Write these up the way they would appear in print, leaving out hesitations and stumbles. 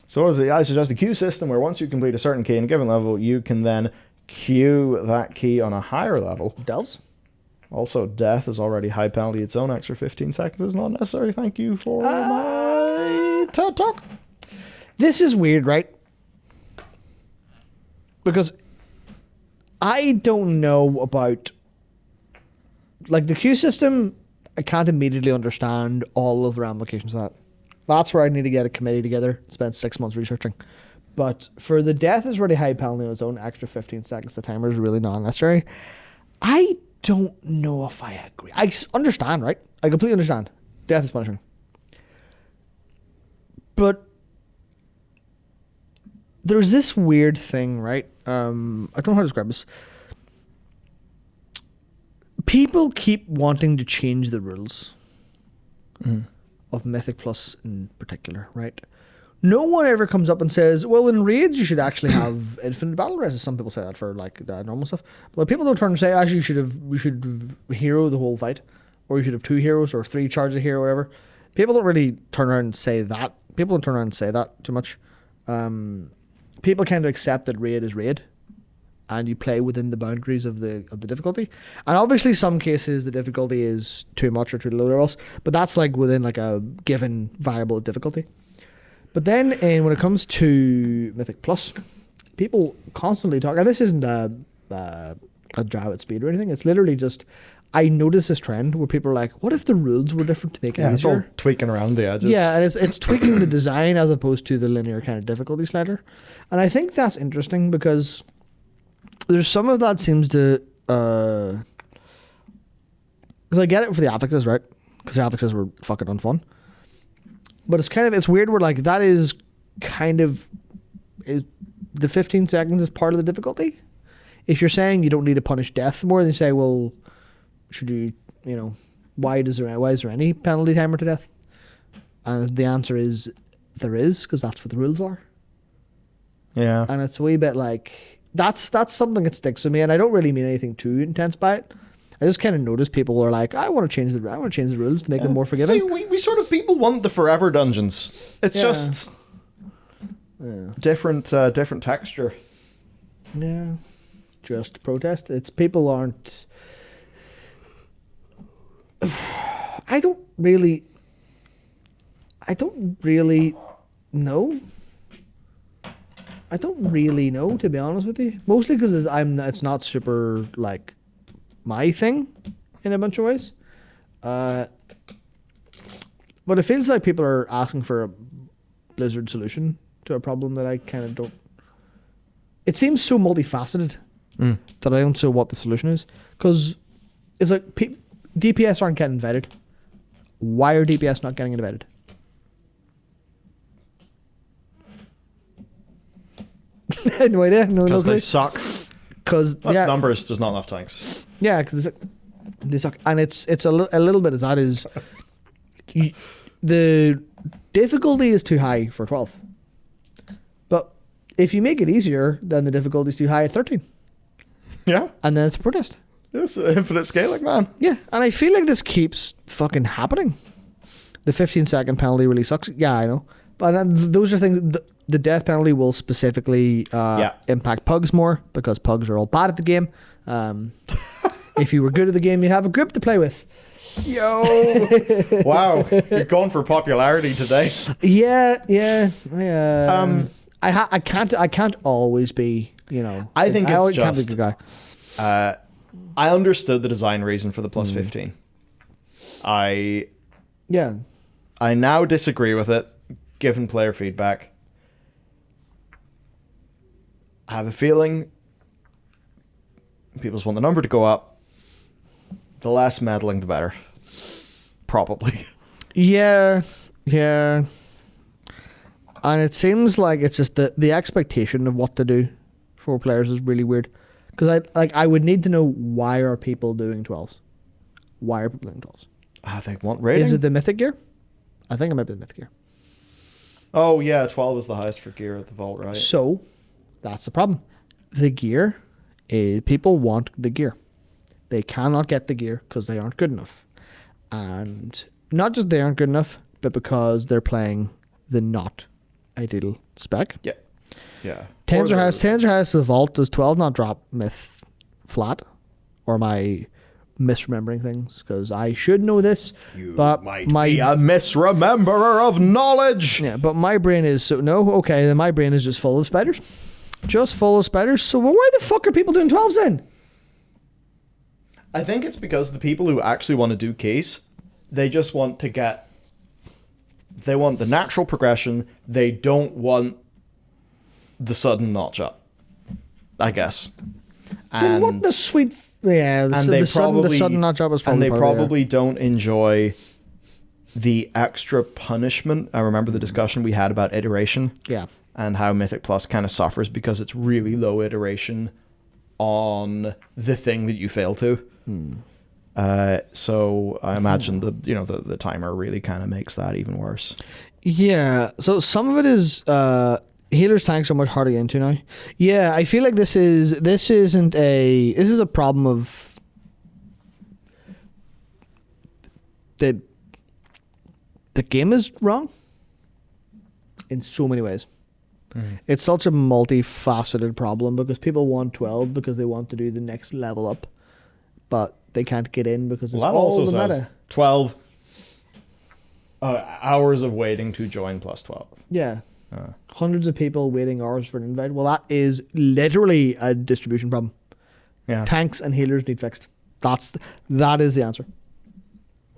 So what is it? I suggest a queue system where once you complete a certain key in a given level, you can then queue that key on a higher level. Delves? Also, death is already high penalty. Its own extra 15 seconds is not necessary. Thank you for my TED Talk. This is weird, right? Because I don't know about... Like, the queue system, I can't immediately understand all of the ramifications of that. That's where I need to get a committee together, spend 6 months researching. But for the death is already high penalty on its own, extra 15 seconds, the timer is really not necessary. I don't know if I agree. I understand, right? I completely understand. Death is punishing. But there's this weird thing, right? I don't know how to describe this. People keep wanting to change the rules of Mythic Plus in particular, right? No one ever comes up and says, well, in raids you should actually have infinite battle res. Some people say that for like normal stuff. But people don't turn and say, actually you should hero the whole fight. Or you should have 2 heroes or 3 charges of hero or whatever. People don't really turn around and say that. People don't turn around and say that too much. People kind of accept that raid is raid. And you play within the boundaries of the difficulty. And obviously some cases the difficulty is too much or too low or else. But that's like within like a given viable difficulty. But then when it comes to Mythic Plus, people constantly talk, and this isn't a drive at speed or anything, it's literally just, I notice this trend where people are like, what if the rules were different to make it It's all easier? tweaking around the edges. Yeah, and it's tweaking the design as opposed to the linear kind of difficulty slider. And I think that's interesting because there's some of that seems to, because I get it for the affixes, right? Because the affixes were fucking unfun. But it's weird where like that is kind of, is the 15 seconds is part of the difficulty. If you're saying you don't need to punish death more, then you say, well, should you know, why is there any penalty timer to death? And the answer is there is, because that's what the rules are. Yeah. And it's a wee bit like, that's something that sticks with me, and I don't really mean anything too intense by it. I just kind of notice people are like, I want to change the rules to make them more forgiving. See, we sort of, people want the forever dungeons. It's just different texture. Yeah, just protest. It's people aren't. I don't really know. I don't really know, to be honest with you. Mostly because it's not super like my thing in a bunch of ways. But it feels like people are asking for a Blizzard solution to a problem that I kind of don't. It seems so multifaceted that I don't know what the solution is. Because it's like DPS aren't getting vetted. Why are DPS not getting vetted? No idea. Because they suck. Because numbers, there's not enough tanks. Yeah, because they suck, and it's a little bit as that is. The difficulty is too high for 12, but if you make it easier, then the difficulty is too high at 13. Yeah, and then it's a protest. It's infinite scaling, man. Yeah, and I feel like this keeps fucking happening. The 15-second penalty really sucks. Yeah, I know, but those are things. The death penalty will specifically impact pugs more because pugs are all bad at the game. If you were good at the game, you'd have a group to play with. Yo! Wow, you're going for popularity today. Yeah. I can't always be. You know, I think it's just. Can't be the guy. I understood the design reason for the plus 15. I now disagree with it, given player feedback. I have a feeling people just want the number to go up. The less meddling, the better. Probably. Yeah. And it seems like it's just the expectation of what to do for players is really weird. Because I would need to know, why are people doing 12s? Why are people doing 12s? I think want rating. Is it the mythic gear? I think it might be the mythic gear. Oh yeah, 12 is the highest for gear at the vault, right? So that's the problem. The gear, people want the gear. They cannot get the gear because they aren't good enough. And not just they aren't good enough, but because they're playing the not ideal spec. Yeah. Yeah. Tensor has the vault. Does 12 not drop myth flat? Or am I misremembering things? Because I should know this. But be a misrememberer of knowledge. Yeah, but my brain is so no. Okay, then my brain is just full of spiders. Just full of spiders. So why the fuck are people doing 12s then? I think it's because the people who actually want to do keys, they just want to get. They want the natural progression. They don't want the sudden notch up, I guess. And what the sweet, yeah, the sudden notch up is probably. And they probably don't enjoy the extra punishment. I remember the discussion we had about iteration. Yeah. And how Mythic Plus kind of suffers because it's really low iteration on the thing that you fail to. So I imagine the timer really kind of makes that even worse. Yeah. So some of it is healers tanks are much harder to get into now. Yeah, I feel like this is a problem of the game is wrong in so many ways. It's such a multifaceted problem because people want 12 because they want to do the next level up, but they can't get in because it's all the meta. 12 hours of waiting to join plus 12. Yeah. Hundreds of people waiting hours for an invite. Well, that is literally a distribution problem. Yeah. Tanks and healers need fixed. That is the answer.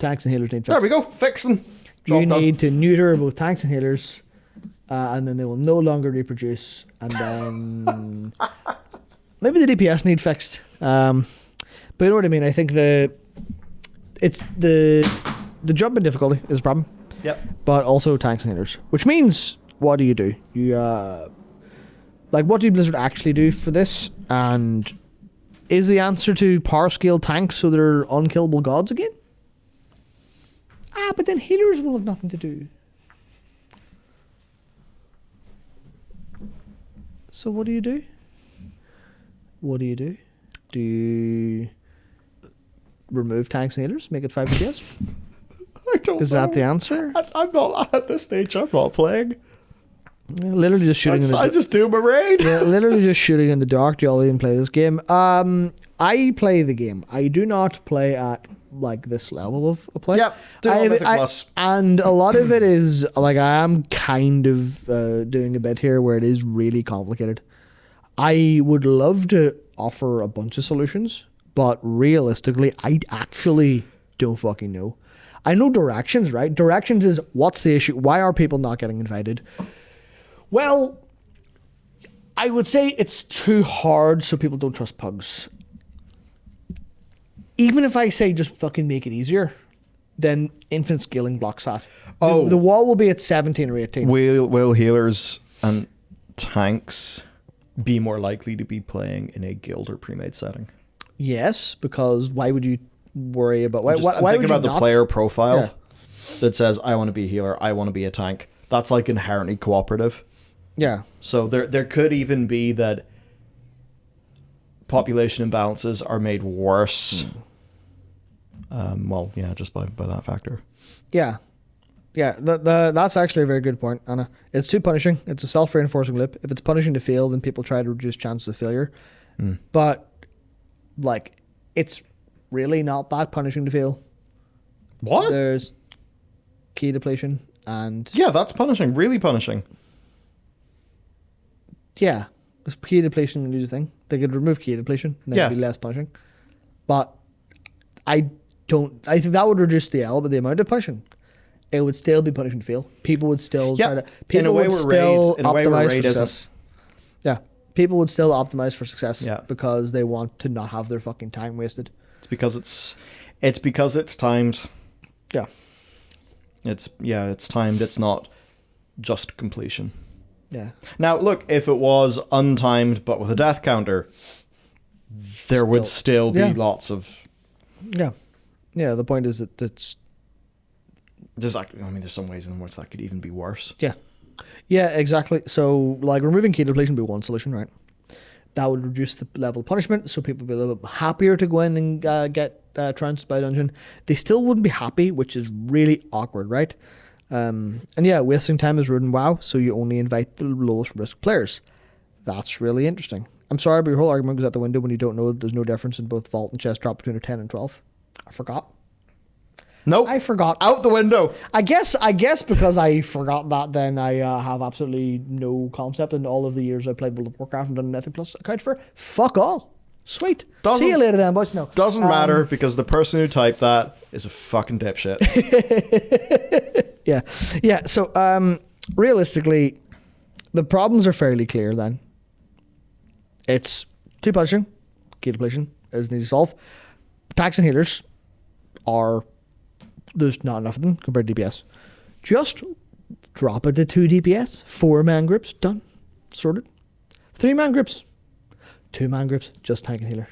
Tanks and healers need fixed. There we go. Fixing. You need to neuter both tanks and healers, and then they will no longer reproduce. And then maybe the DPS need fixed. But you know what I mean. I think the jump in difficulty is a problem. Yep. But also tanks and healers, which means what do? You what do Blizzard actually do for this? And is the answer to power scale tanks so they're unkillable gods again? But then healers will have nothing to do. So what do you do? Do you remove tanks and healers, make it 5 DPS? I don't know. Is that the answer? I'm not at this stage. I'm not playing. Literally just shooting. I just do my raid. Yeah, literally just shooting in the dark. Do y'all even play this game? I play the game. I do not play at like this level of play. Yep. And a lot of it is like I am kind of doing a bit here where it is really complicated. I would love to offer a bunch of solutions, but realistically, I actually don't fucking know. I know directions, right? Directions is what's the issue? Why are people not getting invited? Well, I would say it's too hard so people don't trust pugs. Even if I say just fucking make it easier, then infinite scaling blocks that. The wall will be at 17 or 18. Will healers and tanks be more likely to be playing in a guild or pre-made setting? Yes, because why would you worry about... I'm thinking about the player profile that says, I want to be a healer, I want to be a tank. That's like inherently cooperative. Yeah. So there could even be that population imbalances are made worse. Just by that factor. Yeah. Yeah, that's actually a very good point, Anna. It's too punishing. It's a self-reinforcing loop. If it's punishing to fail, then people try to reduce chances of failure. But, like, it's really not that punishing to fail. What? There's key depletion and... Yeah, that's punishing. Really punishing. Yeah. It's key depletion and use a thing. They could remove key depletion and then it'd be less punishing. But I think that would reduce the L, but the amount of punishing. It would still be punishing to fail. People would still try to... People would still optimize for success. Yeah. People would still optimize for success because they want to not have their fucking time wasted. It's because it's timed. Yeah. It's timed. It's not just completion. Yeah. Now, look, if it was untimed but with a death counter, there would still be lots of... Yeah. Yeah, the point is that it's... There's some ways in which that could even be worse. Yeah. Yeah, exactly. So, like, removing key depletion would be one solution, right? That would reduce the level of punishment, so people would be a little bit happier to go in and get trounced by a dungeon. They still wouldn't be happy, which is really awkward, right? And yeah, wasting time is rude in WoW, so you only invite the lowest risk players. That's really interesting. I'm sorry, but your whole argument goes out the window when you don't know that there's no difference in both vault and chest drop between a 10 and 12. I forgot. Nope. I forgot. Out the window. I guess because I forgot that, then I have absolutely no concept in all of the years I played World of Warcraft and done Mythic Plus account for. Fuck all. Sweet. See you later then, boys. No. Doesn't matter because the person who typed that is a fucking dipshit. Yeah. Yeah. So realistically, the problems are fairly clear then. It's 2 punching, key depletion is an easy solve. Attacks and healers are, there's not enough of them compared to DPS. Just drop it to 2 DPS, 4-man groups, done, sorted. 3-man groups, 2-man groups, just tank and healer.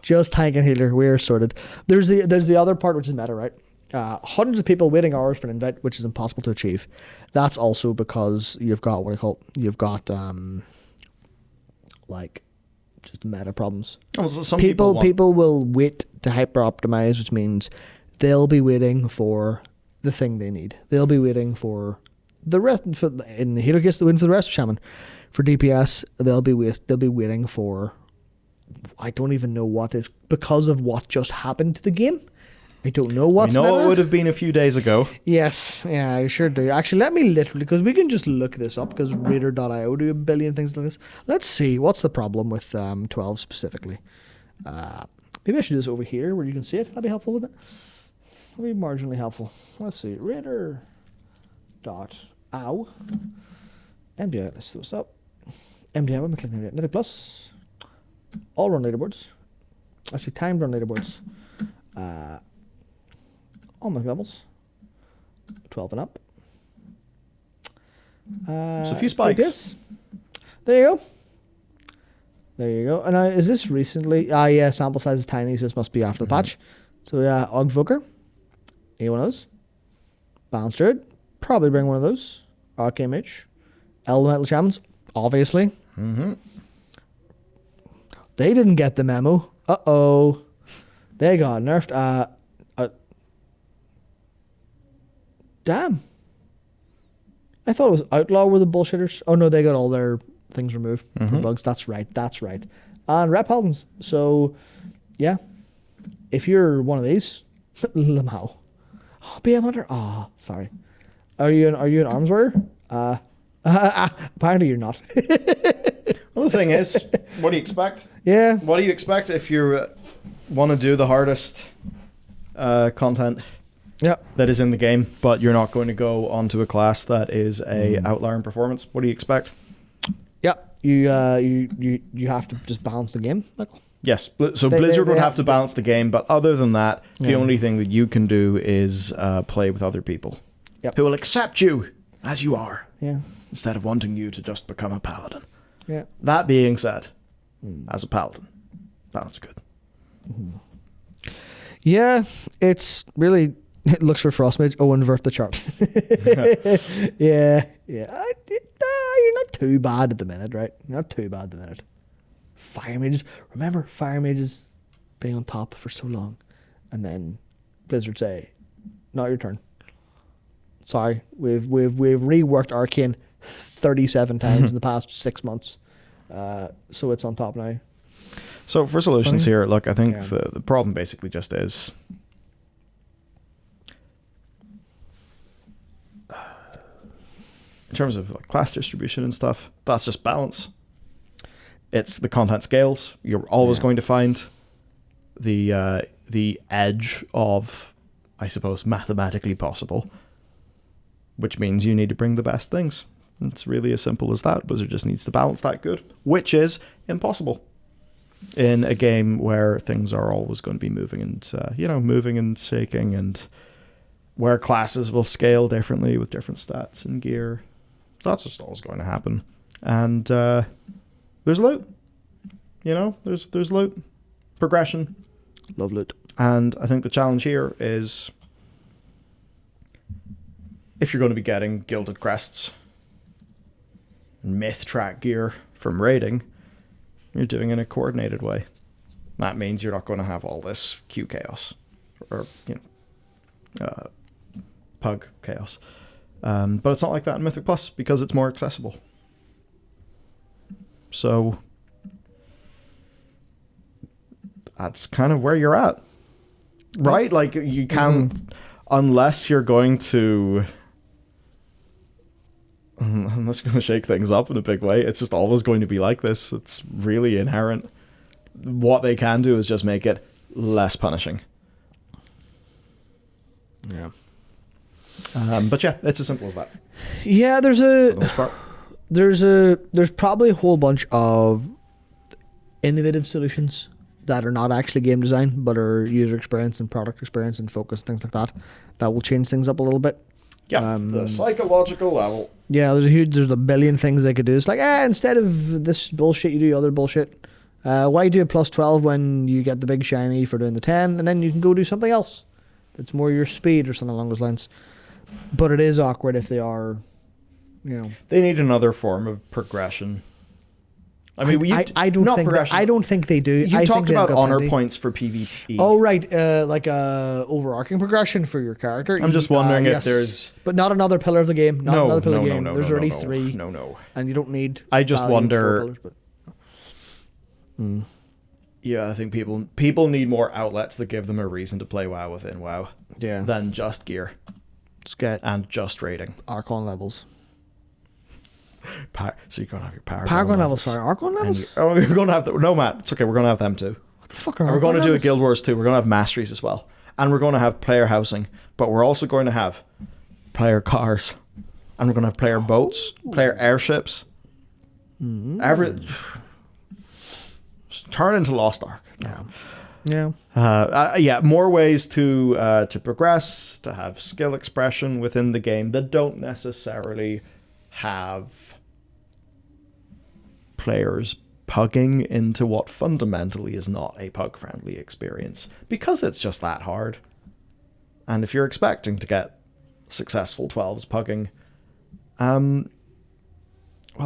Just tank and healer, we're sorted. There's the other part which is meta, right? Hundreds of people waiting hours for an invite, which is impossible to achieve. That's also because you've got you've got like just meta problems. Oh, so some people want- will wait to hyper optimize, which means they'll be waiting for the thing they need. They'll be waiting for the rest. In the healer case, the win for the rest of shaman. For DPS, they'll be waiting for. I don't even know what is, because of what just happened to the game. I don't know what's We know meta. it would have been a few days ago. Yes, yeah, I sure do. Actually, let me literally, because we can just look this up, because Raider.io do a billion things like this. Let's see, what's the problem with 12 specifically? Maybe I should do this over here where you can see it. That'd be helpful, wouldn't it? That'd be marginally helpful. Let's see, Raider.io. MDI, let's see what's up. MDI, what am I clicking MDI? Mythic Plus. All run leaderboards. Actually, timed run leaderboards. All my levels. 12 and up. It's a few spikes. DPS. There you go. There you go. And is this recently? Yeah, sample size is tiny, so this must be after the patch. So yeah, Ogvoker. Any one of those? Balance Druid. Probably bring one of those. Arcane Mage. Elemental Shamans. Obviously. Mm-hmm. They didn't get the memo. Uh-oh. They got nerfed. Damn. I thought it was Outlaw were the bullshitters. Oh no, they got all their things removed for bugs. That's right. And Rep Paladins. So, yeah. If you're one of these, Lamau. Oh, BM Hunter. Oh, sorry. Are you an arms warrior? Apparently you're not. Well, the thing is, what do you expect? Yeah. What do you expect if you want to do the hardest content Yeah. that is in the game, but you're not going to go onto a class that is a outlier in performance? What do you expect? Yeah. You have to just balance the game, Michael. Yes. So They Blizzard would have have to balance the game, but other than that, the Yeah. only thing that you can do is play with other people Yep. who will accept you as you are Yeah. instead of wanting you to just become a paladin. Yeah. That being said, as a paladin, balance is good. Yeah, it's really, it looks for Frostmage. Oh, invert the chart. Yeah. You're not too bad at the minute, right? You're not too bad at the minute. Fire Mages. Remember, Fire Mages being on top for so long. And then Blizzard say, not your turn. Sorry, we've reworked Arcane 37 times in the past 6 months. So it's on top now. So for solutions Funny. here, look, I think Yeah. the problem basically just is in terms of like class distribution and stuff, that's just balance. It's the content scales. You're always Yeah. going to find the edge of, I suppose, mathematically possible, which means you need to bring the best things. It's really as simple as that. Blizzard just needs to balance that good, which is impossible in a game where things are always going to be moving and moving and shaking, and where classes will scale differently with different stats and gear. That's just always going to happen. And there's loot. There's loot, progression. Love loot. And I think the challenge here is, if you're going to be getting gilded crests and myth track gear from raiding, you're doing it in a coordinated way. That means you're not going to have all this Q chaos or pug chaos. But it's not like that in Mythic Plus because it's more accessible. So that's kind of where you're at, right? Like you can't, unless you're going to shake things up in a big way. It's just always going to be like this. It's really inherent. What they can do is just make it less punishing. Yeah. But yeah, it's as simple as that. Yeah, For the most part. there's probably a whole bunch of innovative solutions that are not actually game design, but are user experience and product experience and focus, things like that, that will change things up a little bit. Yeah, the psychological level. Yeah, there's a billion things they could do. It's like, instead of this bullshit, you do other bullshit. Why do a plus 12 when you get the big shiny for doing the 10, and then you can go do something else that's more your speed or something along those lines. But it is awkward if they are, They need another form of progression. I mean, I don't think they do. You I talked think about they've got honor plenty. points for PvP. Oh right, like a overarching progression for your character. I'm just wondering if yes. there's... but not another pillar of the game. Not No, another pillar no, of the no, game. no, There's no, already no, 3. No. And you don't need. I just value wonder- 4 pillars, but... Yeah, I think people need more outlets that give them a reason to play WoW within WoW Yeah. than just gear Just get and just rating. Archon levels. So you're going to have your Paragon Paragon levels, levels. sorry. Archon And levels? you're going to have... No, Matt, it's okay. We're going to have them too. What the fuck are And we're going to Archon do a levels? Guild Wars too. We're going to have masteries as well. And we're going to have player housing. But we're also going to have player cars. And we're going to have player boats, player airships. Turn into Lost Ark. Yeah. Yeah. More ways to progress, to have skill expression within the game that don't necessarily have players pugging into what fundamentally is not a pug-friendly experience, because it's just that hard. And if you're expecting to get successful 12s pugging, well,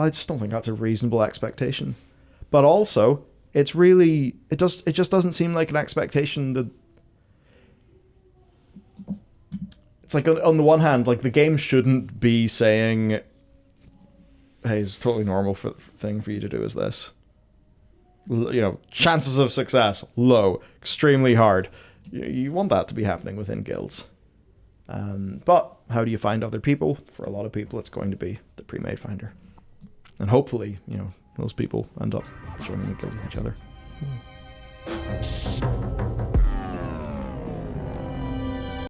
I just don't think that's a reasonable expectation. But also, it's really, it just doesn't seem like an expectation that... It's like, on the one hand, like, the game shouldn't be saying, hey, it's a totally normal thing for you to do is this. Chances of success, low, extremely hard. You want that to be happening within guilds. But how do you find other people? For a lot of people, it's going to be the pre-made finder. And hopefully, those people end up joining a guild with each other.